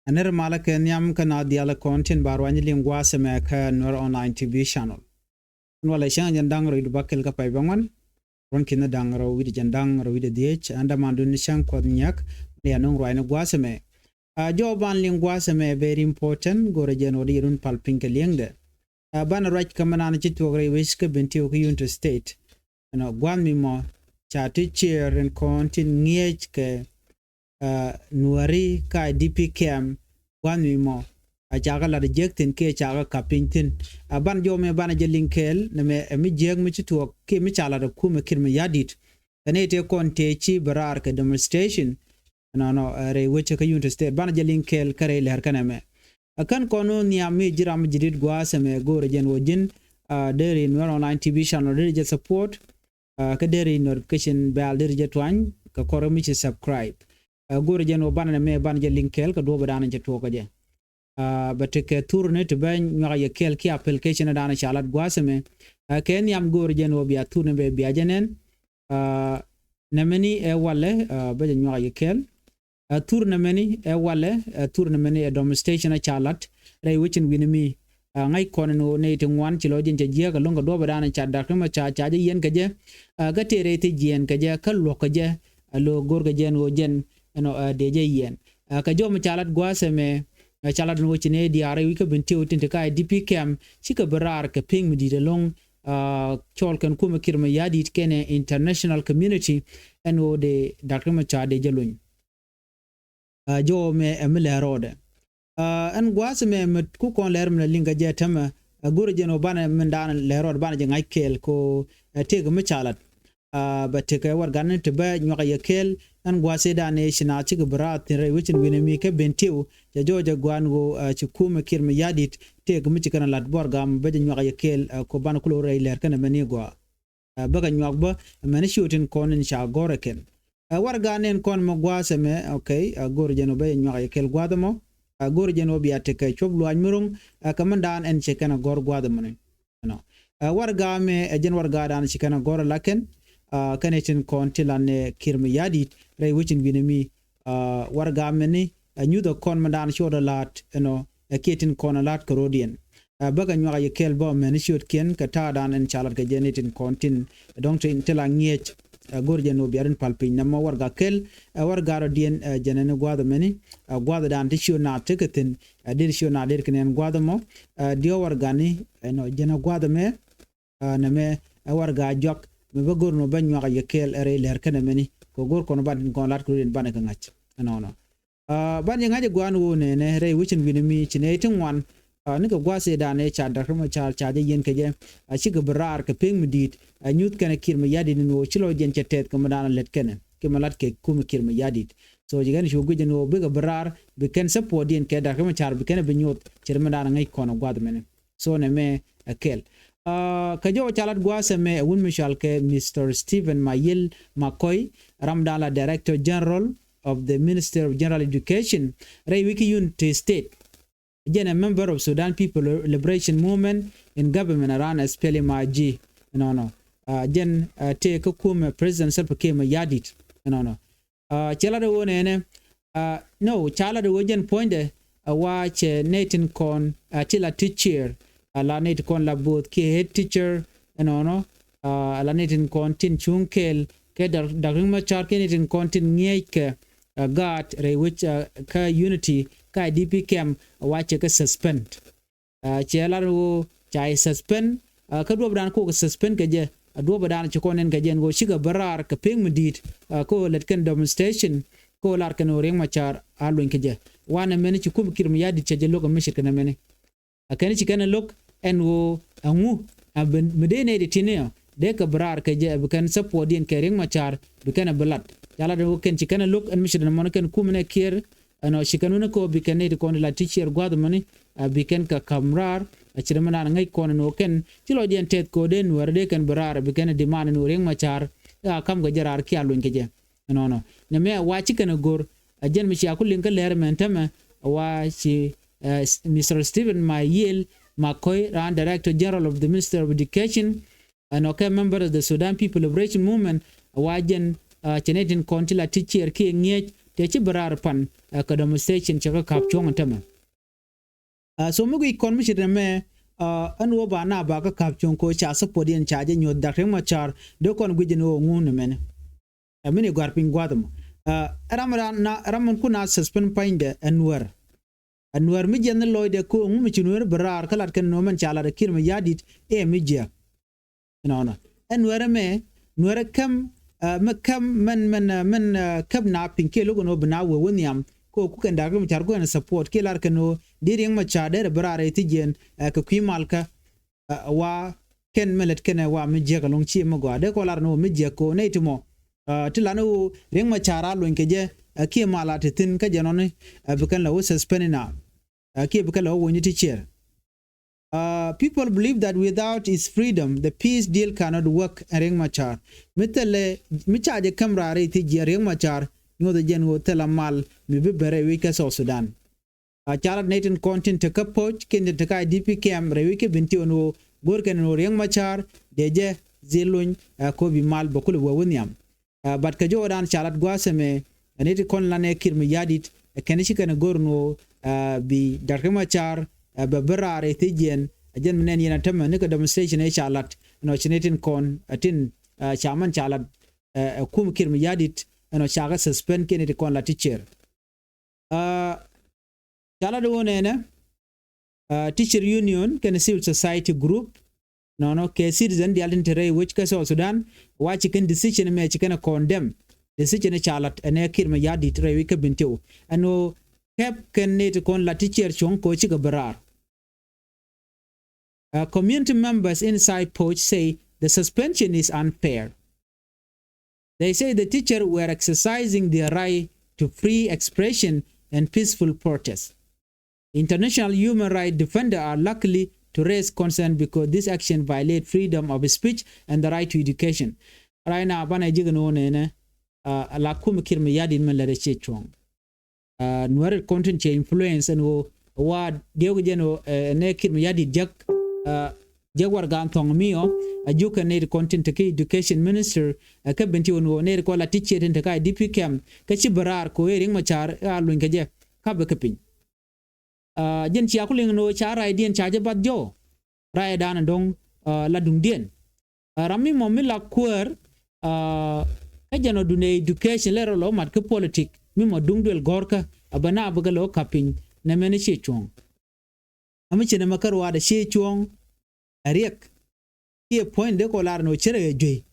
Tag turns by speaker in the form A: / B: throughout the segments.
A: Aner malak nyam kana diala content barwani lingwa seme ka Nuer online TV channel. Nwala shang jandang ro idubakel ka paibangon. Ron kina dang ro widi jandang ro widi diech anda mandun shang kod nyak le anong ro ina gwa seme. Joban lingwa seme very important gore jeno di run palping ke liengde. Ban right kamana chitu gre wiske bentiu ku unto state. No gwan mi mo chati chair and content ŋiääc ke Nueri ka DP cam gwan mi mo a chaga la rejectin ke chaga kapintin ban jo me ban je linkel ne me jeg mi tuɔɔk ke mi chala da kuma kir mayrdit ane te konte chi barar ke demonstration no re weche ka unit state ban je linkel kare ler kana me akan kono ni ami jiram jidit gwa seme gore jen wojin deri Nuer online TV channel deri je support ka deri notification bell deri je twan ka koro mi subscribe gore jen o ban me ban je linkel ka do badana je to ka je but ke tourne to ban nyaga ye kel ki application dana chalat gwaseme ken yam gore jen o biya tourne be biya jenen nameni e wale be nyaga ye kel tourne meni e wale tourne meni e demonstration chalat ray wichin winimi ngai kono ne te ngwan chilo jin je je ka longa do badana cha da kuma cha je yen ka je ga tere te jen ka je ka lo ka je lo gore jen o jen no deje yen ka jom chalat gwaseme chalat no chine diare wi ka bentiu tinte ka DP cam chika barar ka ping mi de long chol kan kuma kir mayrdit kene international community no de dakar ma cha de jelun jo me emle rode an gwaseme ku kon ler me linga je tama gure jeno bana mendan le rode bana je ngai kel ko tege ma chalat but ke war ganen te ba nyoka yekel an gwase da ne shina ci gbara tire wicin winemi ke bentiu ja joja gwango ci kuma kir mayrdit te gumi ci kana lat bor gam ba nyoka yekel ko ban kulo ray ler kana mani gwa baga nyok ba mani shooting kon in sha goreken war ganen kon mo gwase me okay gor jeno ba nyoka yekel gwadamo gor jeno biya te ke choblu anyurung kamandan en ci kana gor gwadamo ne no war game jen war gadan ci kana gor laken kanetin kontilane kir mayrdit ray wichin winemi warga meni nyudo kon mandan shoda lat no ketin kon lat karodian baga nywa ye kelbo meni shot ken kata dan en chalat ke genetin kontin donc tela ŋiääc gorje no biarin palpin na warga kel warga rodien jenene gwada meni gwada dan tisho na teketin dir sho na dir kenen gwada mo dio wargani no jena gwada me na me warga jok me bagor no ban nyaga yekel ere ler kana meni ko gor kono ban kon lat ko ban ka ngach no ban ngaje gwan wo ne re wichin winimi chine tin wan ni ko gwase da ne cha da kuma cha je yen ke je a shi ga barar ka ping midit a nyut kana kir mayrdit no chilo jen chetet ko madana let kana ke malat ke kum kir mayrdit so jigan shu guje no be ga barar be ken support den ke da kuma char be ken be nyut chir madana ngai kono gwad meni so ne me akel kajo chalat gwaseme wun mishal ke Mr. Stephen Mayil Makoy Ramdala Director General of the Minister of General Education Ray Wiki Unity State again a member of Sudan People Liberation Movement in government around SPLM-IG no jen te kume President Salva Kiir Mayardit no chalade wone ne no chalade wojen pointe wa che netin kon tila teacher ala net kon la both ke head teacher no ala net kon tin chunkel ke daring machar ke net kon tin ŋiääc gat re which ka unity ka DP cam wache ka suspend chelaro chai suspend ka do bran ko suspend ke je do badan ci konen ke je go shiga barar ka ping medit ko let kan demonstration ko lar kan reng machar alun ke je wana men ci kum kir mayrdit je logo mishir kana men akani ci kana lok en wo angu medene de tineo de ka barar ke je kan support din ke reng machar be kana balat yala de ken ci kana lok en mishir na mon ken kumne kir ano shikanuna ko be kan de kon la teacher gwad mani be kan ka kamrar achire mana ngai kon no ken tilo den tet ko den war de kan barar be kan demand no reng machar kam ga jarar ki alun ke je no ne me wa ci kana gor ajen mi ya kullin ka ler men tama wa ci Mr. Stephen Mayil Makoy ran Director General of the Minister of Education and okay member of the Sudan People Liberation Movement wajen chenetin kontila teacher ki ŋiääc ke chi berar pan ka demonstration chaka kap chong tama so mugi commission me anwo ba na ba ka kap chong ko cha support yen cha je nyod dak machar do kon gujino ngun men amini garpin gwadam ramon kuna suspend painde Nuer mi jenn loyde ko ngum ci Nuer berar kalat ken no man chala de kiir mayrdit mijia no Nuer kam men kam na pinke logo no bna we woniam ko ku ken dagum char go en support ke lar ken no diring ma cha de berar etigen ka kwimalka wa ken melet ken wa mijia ka long chi mo go de ko lar no mijia ko ne timo tilano ring ma chara lo nkeje ki mala tin ka janone bukan la suspendina ki bukan la woni ti chair people believe that without his freedom the peace deal cannot work. Ring machar mitele michaje kamra re ti ring machar no de gen tela mal mi be bere wi ka Sudan charat neten content te ka poch ken te ka DP cam re wi ke bentiu no gor ken no ring machar deje zelun ko bi mal bokul wo woniam but ka jodan charat gwaseme aneti kon lane kiir mayrdit kenishi kana gorno bi darkema char be berare tijen ajen menen yana tamma ne ka demonstration e chalat no chinetin kon atin chaman chalat kum kiir mayrdit no chaga suspend keneti kon la teacher chala do nene teacher union ken civil society group no ke citizen di alin tere which ka Sudan wa chicken decision me chicken condemn decision chalat ene kiir mayrdit rewi ka bentiu ano kep ken net kon la teacher chong ko chi berar community members inside Poch say the suspension is unfair. They say the teacher were exercising their right to free expression and peaceful protest. International human rights defenders are lucky to raise concern because this action violates freedom of speech and the right to education. Right now, bana jigano ne la kum kiir mayrdit men la che chong. Nuer content che influence and wa deu jeno ne kiir mayrdit jak jagwar gan thong mio ajuka ne content ke education minister ka bentiu no ne ko la teacher den ka DP cam ka ci barar ko ring machar alun ka je ka be kapin jen ci akuling no chara idien chaje bad jo rai dan dong la dung dien rami momi la kuer ka jano dune education lero lo mat ka politik mi mo dung del gorka abana buga lo kapin na meni che chong ami chene makarwa da che chong riek e point de ko lar no chere jwe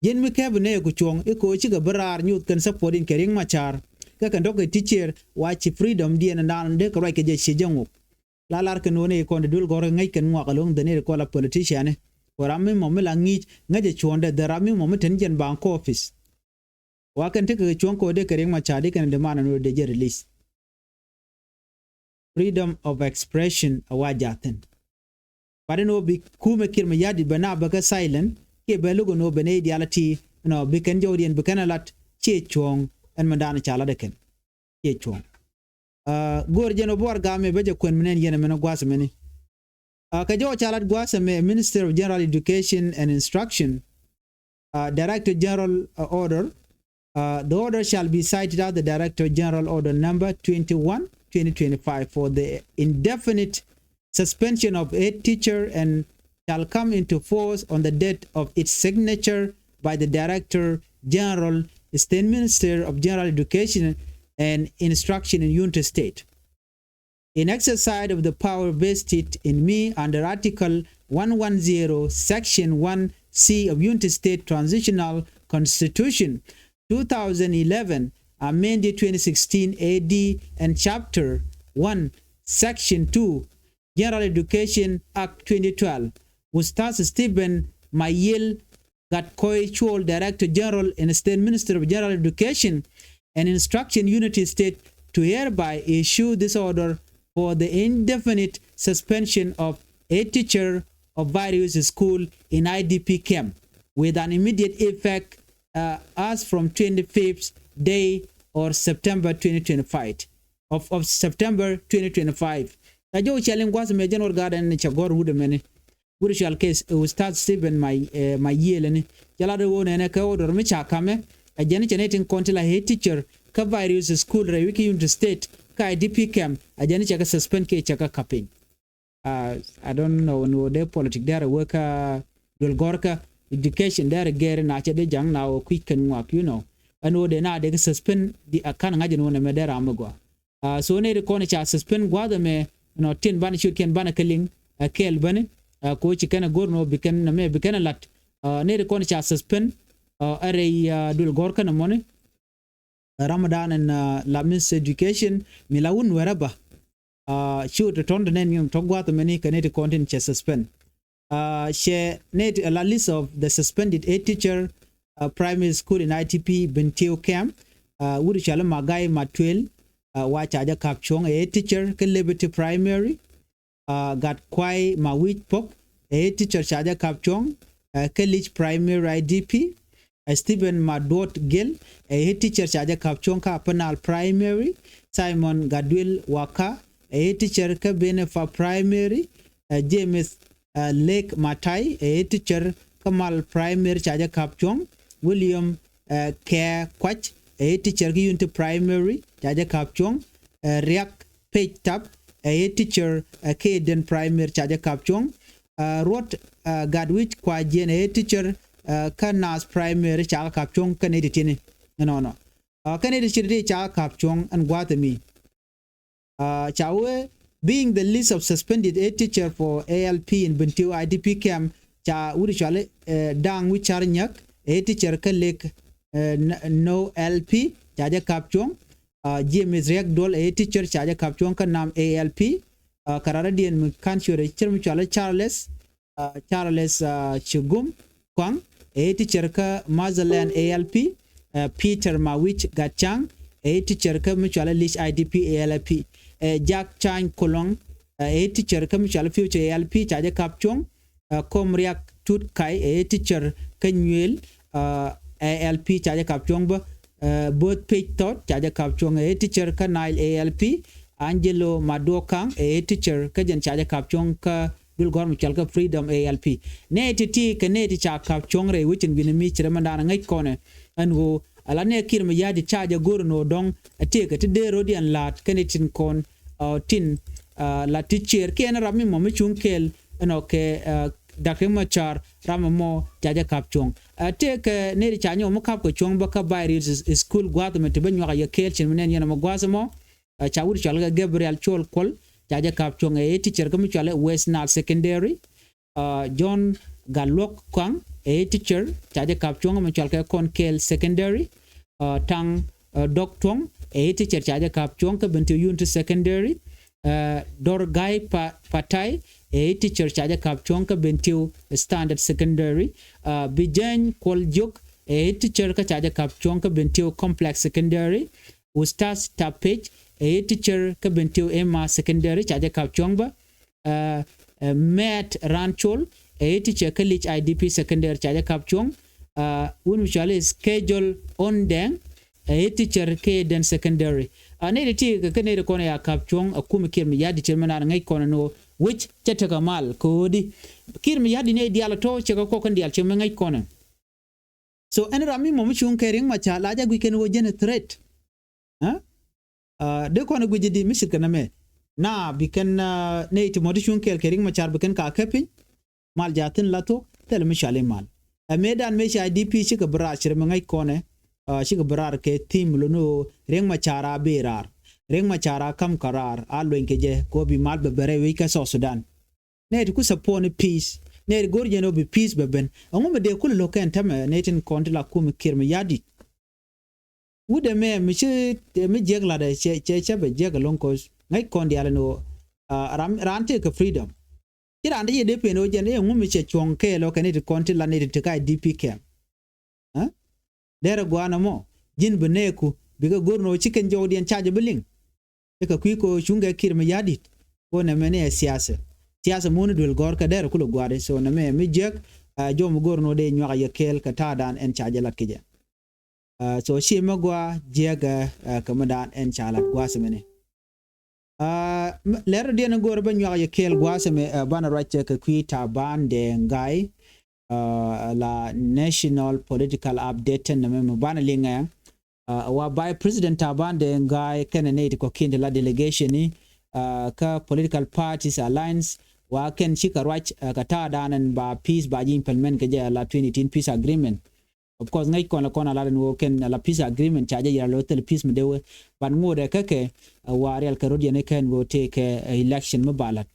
A: jen mi keb ne ku chong e ko chi ga barar nyut kan supporting kering machar ka kan dok teacher wa chi freedom dien nan de ko ke je che jangu la lar kan ne ko dul gor ngai kan ngwa kalong de ne ko la politician ko rami mo mi la ngi ngaje chonde de rami mo mi ten jen bank office wa kan te ke chong ko de kering machar de kan de man no de je release freedom of expression awajaten no bi kume kiir mayrdit bana baka silent ke belugo no bene ideality no biken jodien biken lat che chong en mandana chala deken che chong gor jeno bor game beje kwen menen yene meno gwas meni ka jo chala gwas me Minister of General Education and Instruction Director General order the order shall be cited as the Director General order number 21/2025 for the indefinite suspension of a teacher and shall come into force on the date of its signature by the Director General, State Minister of General Education and Instruction in United States. In exercise of the power vested in me under Article 110, Section 1C of United States Transitional Constitution 2011, amended 2016 AD, and Chapter 1, Section 2, General Education Act 2012, Ustaz Stephen Mayel Gatkoi Chol, Director General and State Minister of General Education and Instruction, United States, to hereby issue this order for the indefinite suspension of a teacher of various schools in IDP camp with an immediate effect as from 25th day or September 2025 of September 2025. Ajo challenge was me general garden chagor hude mene spiritual case Ustaz Stephen my yelene jala de wona ne ka order me chakame a jeni genetic kontila he teacher ka virus school re wiki unit state ka IDP camp ajani chaka suspend ke chaka capping. I don't know no de politic there work dul gorka education there gere na che de jang na o quick can work you know ano de na de suspend di akan ngajin wona me there amagwa so ne de kone cha suspend gwa de me no tin ban shoot ken ban keling kel bane ko ci kana gorno biken na me biken lat ne de kone cha suspend are dul gorka na mone Ramadan and la miss education milawun weraba shoot return the name togwa to many connected content che suspend share net a list of the suspended 8 teacher primary school in ITP bentiu camp wuri chala magai matwel wa chaja kapchong 8 teacher ke liberty primary got kwai mawich pok 8 teacher chaja kapchong ke lich primary IDP Stephen Madot Gil, a teacher chaja kapchonka penal primary, Simon Gadwil Waka, a teacher kabenefa primary, James Lake Matai, a teacher Kamal primary chaja kapchong, William Care Quach, a teacher unit primary, chaja kapchong, Riek Page Tap, a teacher Kaden primary chaja kapchong, Rot Gadwich Kwajen, a teacher Kanas primary cha kapchong kanedi tini no kanedi chiri cha kapchong and guatemi chawe being the list of suspended 8 teacher for ALP in bentiu IDP camp cha uri chale dang wi charnyak 8 teacher kalek no LP cha kapchong James Riek dol 8 teacher cha kapchong kan nam ALP karara dien kan chure chirmi chale Charles Chugum Kwang a teacher ka Mazalan ALP Peter Mawich Gachang a teacher ka mutual list IDP ALP Jack Chang Kolong a teacher ka mutual future ALP chaja kapchong Komriak Tut Kai a teacher Kenyuel ALP chaja kapchong ba both page thought chaja kapchong a teacher ka Nile ALP Angelo Madokang a teacher ka jan chaja kapchong ka dul gorm chalka freedom ALP ne titi kane ti cha kap chongre wichin binami chirmandana ngai kone ango ala ne kirma yadi chaja gorno dong ate ka de rodian lat kane tin kon tin la teacher ken rami mo chunkel ano ke dakre machar ramamo chaja kap chong ate ka ne ti chanyo mo kap ko chong ba ka bayri school government banyo ya kel chin menen yana mo gwasamo chawur chalga Gabriel Chol Kol chaja kapchong a teacher kami chale West Nile Secondary John Galok Kwang a teacher chaja kapchong ma chalka Konkel Secondary Tang Doktong a teacher chaja kapchong ka bentiu unit secondary Dorgai Patai a teacher chaja kapchong ka bentiu standard secondary Bijan Koljuk a teacher ka chaja kapchong ka bentiu complex secondary Ustas Tapage a teacher ka bentiu Emma secondary chaja kapchong ba Matt Ranchol a teacher ka lich IDP secondary chaja kapchong un michale schedule on deng a teacher ka den secondary ne ti ka ne ko ya kapchong akuma kirmi yadi termina ngai kono no which chataka mal kodi kirmi yadi ne diala to cheka ko kan dial chema ngai kono so en rami mo chung kering ma cha laja gwi ken wo jene threat de kono gwi di misit kana me na biken ne ti modi chung kering ma char biken ka kapin mal jatin lato tel michale mal medan me shi IDP shi ka bra chirma ngai kone shi ka brar ke team lono reng machara berar reng machara kam karar alwen keje ko bi mal be bere wi ka so Sudan ne ku sapone peace ne gorje no bi peace beben ngom de kul loken tame ne tin konti la kum kirme yadi wude me mi che mi jegla de che be jegalon ko ngai kondi ala no rante ka freedom tira ande ye de pe no je ne ngom mi che chonke lo keneti konti la ne te kai DP camp dere gwana mo jin beneku biga gorno chicken jawdien chaje beling e ka kuiko chunga kirme yadit ko na mene siasa monu dul gor ka dere kulo gwade so na me mi jek jom gorno de nywa ya kel ka tadan en chaje lat kije so shi magwa jega kamadan en chalat gwasemene lero de na gor ba nywa ya kel gwaseme bana rache ka kuita bande ngai la national political update na me bana linga wa by president taban de ngai kenene ko kinde la delegation ni ka political parties alliance wa ken chika rach ka ta danan ba peace ba implement ke la 2018 peace agreement. Of course ngai kona la no ken la peace agreement chaje ya lotel peace medewe ban ngode kake wa real karodi ne ken go take election mabalat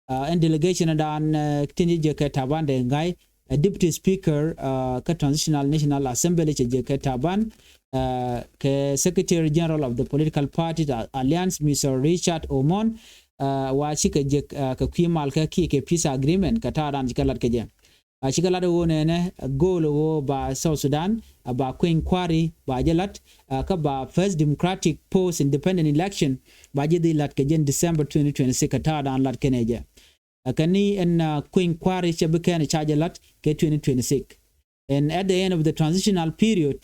A: and delegation dan tinje ke taban de ngai deputy speaker ka transitional national assembly je ke taban ke secretary general of the political party alliance Mr. Richard Omon wa chika je ka kwimal ka ki ke peace agreement ka ta dan jikalat ke je chikala do ne goal wo ba South Sudan ba Queen Quarry ba jelat ka ba first democratic post independent election ba je lat ke jen December 2026 ka ta dan lat keneje kani en Queen Quarry che bekene charge lat ke 2026 and at the end of the transitional period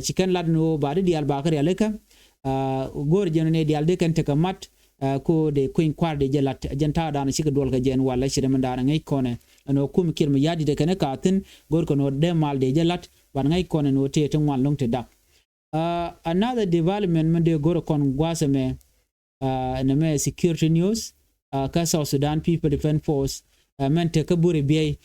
A: chicken lat no ba de dial ba kare aleka gor jenone dial de kan te kamat ko de Queen Quarry je lat jenta dan chika dol ka jen wala shire mandana ngai kone no kum kirma yadi de kane katin gor ko no de mal de jelat ban ngai kono no te tan wan long te dak another development men de gor kon gwasame na me security news ka South Sudan People Defense Force men te ka buri biye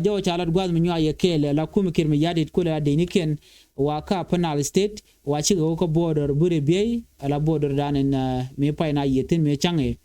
A: jaw chalat gwaz mi nyaa kele la kum kirma yadi ko la de niken wa ka penal state wa chi ko border buri biye ala border dan en me pay na yetin me change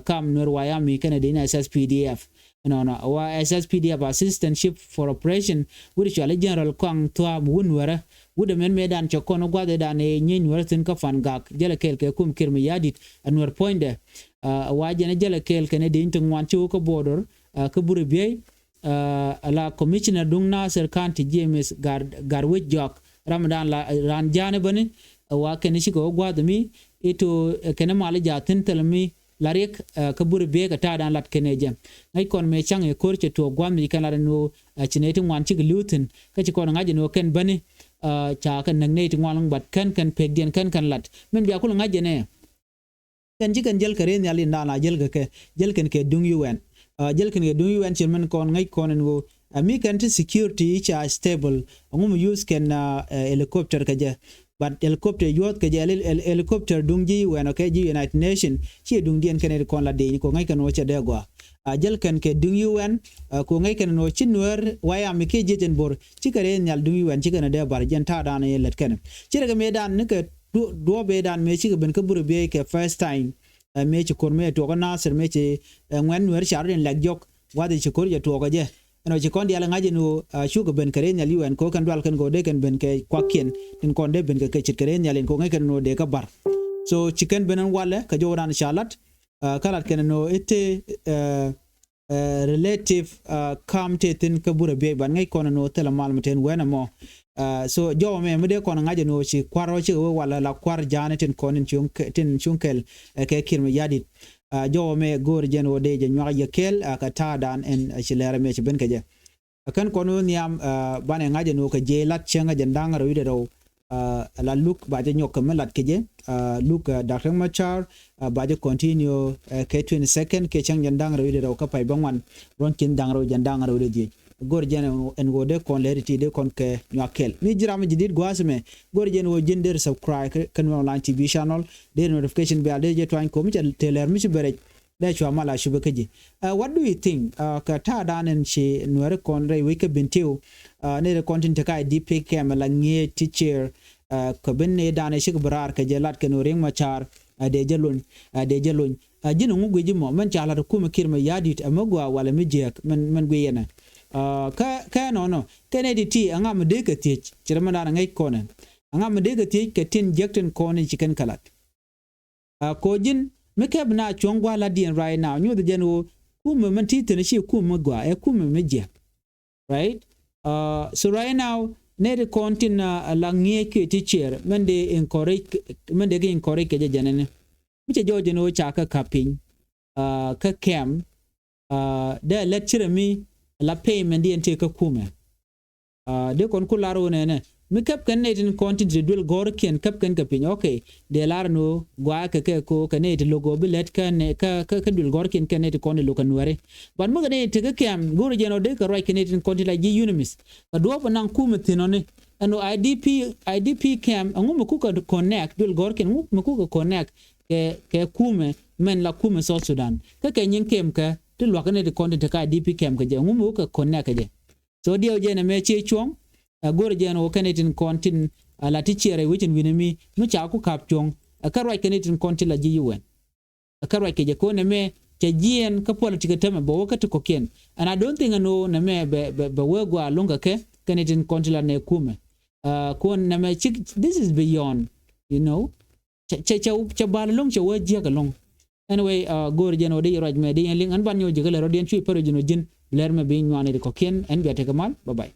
A: kam Nuer waya mi kana de na SSPDF no wa SSPDF assistantship for operation which ala general kwang twa Nuer wude men medan chokono gwade dan e nyin Nuer tin ka fan gak jele kel ke kum kirma yadit Nuer poinde wa jene jele kel kene de intung wan chu ko border ka buri biye ala commissioner dung Nasser County James Garwit Jok Ramadan la ran jane bane wa kene shi ko gwade mi ito kene mali jatin telmi la riek ka buri be ka ta dan lat kene je ngai kon me chang e korche to gwam ni kana no chineti wan chi gluten ka chi kon ngaje no ken bane cha kan nang nei ngwalong bat kan pegdien kan lat men biya kul ngaje ne kan ji kan jel kare ni ali na jel ke jel ken ke dung UN jel ken ke dung UN chairman kon ngai kon ngo mi kan security cha stable ngum use ken helicopter ka je but helicopter yot ke helicopter dungji when okay ji United Nation chi dungdien ken kon la de ko ngai kan o cha de gwa jel ken ke dung UN ko ngai kan no chi Nuer waya mi ke jeten bor chi kare nyal dung UN chi kan de bar jen ta dan ye let ken chi daga me dan ne ke do be dan me chi ben ke bur be ke first time me chi kon me to ko Nasser me chi ngwen Nuer charen lag jok wade chi kor ya to ko je no chi kon diala ngaje no shuga ben kare nyal UN ko kan dal kan go de kan ben ke kwakien tin kon de ben ke chit kare nyal ko ngai kan no de ka bar so chicken benan wala ka joran shalat kalat kan no ite relative kam te tin ka bura be ban ngai kon no tela mal meten wena mo so jo me de kon ngaje no chi kwaro chi wala la kwar jane tin kon tin chunkel ke kirme yadit jo me gor jen wo de je nyaa yekel ka ta dan en chilere me ben ke je kan kono niam bane ngaje no ka je lat chenga jendang ro ide ro la look ba je nyok melat ke je look Dr. Machar ba je continue ke 22nd ke chang jendang ro ide ro ka pai bangwan ron kin dang ro jendang ro de gor jen en go de kon leriti de kon ke nyakel mi jiram jidit gwasme gor jen wo jinder subscribe kan online TV channel de notification be ade je twan ko mi teler mi bere de chwa mala shube keji what do you think ka ta danen chi Nuer kon re we ke bentiu ne de content ka DP camera ngie teacher ko benne dane shi brar ka jelat ke no ring machar de jelun jinu ngu gwe mo man chala ko me kirma yadit amagwa wala mi jek man gwe yana ka no kene ti anga me de ka ti chirma na ngai kone anga me de ka ti ke tin jekten kone chicken kalat ko jin me keb na chongwa la din right now nyu de jenu kuma man ti tin shi kuma gwa kuma me je right so right now ne de kontin la ngie ke teacher men de encourage ke janene mi che joje no cha ka kapin ka kem de lecture mi la payment di ente ka kuma de kon kularo ne mi kap kan ne tin kontin de dul gor ken kap kan kapin okay de lar no gwa ka ko ka ne de logo bilet kan ka dul gor ken ne de kon lo kan ware ban mo ne te ka kem gor je no de ka right ken tin kontin la ji unimis ka do pa nan kuma tinone ano IDP camp angu mukuka connect dul gorken ngu mukuka connect ke kume men la kume South Sudan ke nyin kem ka dul wakane de content ka IDP camp ke je ngu mukuka connect je so dio je na me che chong gor je no kanetin content la ti chere wichin winemi mu cha ku kap chong ka right kanetin content la ji UN ka right ke je ko ne me che jien ka politika teme bo ka to koken and I don't think no na me be wegwa longa ke kanetin content la ne kume kon na me this is beyond you know cha balong cha wajia ka long anyway gor je no de raj me de ling an ban yo je ka le rodien chui pero jino jin ler me be nywane de koken en biate kamal bye bye